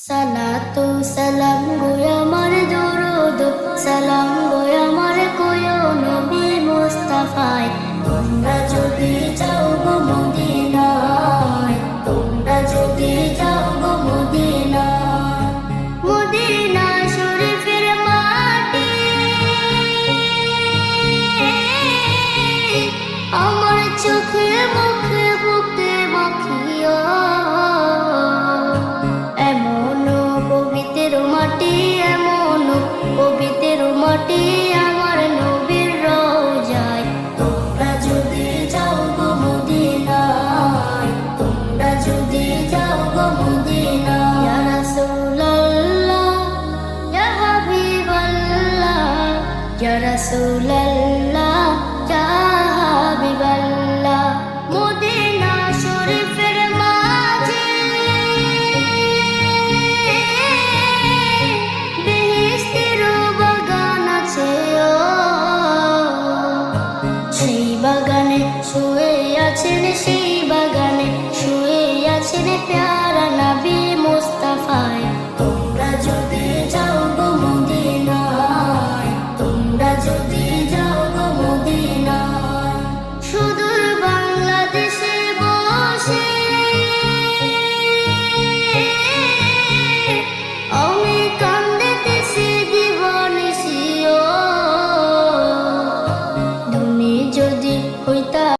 সালাতু সালাম গো আমার দরুদ সালাম গো আমার কোয় নবী মুস্তাফায়। তোমরা যদি যাও গো মদিনায়, তোমরা যদি যাও গো মদিনায়, মদিনা শরীফের মাটি আমার চোখে মুখে বুকে মাখিও। পবিত্র মাটি আমার নবীর রওজায়। তোমরা যদি যাও গো মদিনায়, তোমরা যদি যাও গো মদিনায়। ইয়া রাসূলুল্লাহ ইয়া হাবিবাল্লাহ, ইয়া রাসূলুল্লাহ ইয়া হাবিবাল্লাহ। মদিনা শরীফের মাঝে শুয়ে আছেন, সেই বাগানে শুয়ে আছেন প্যারা নবী মুস্তাফা।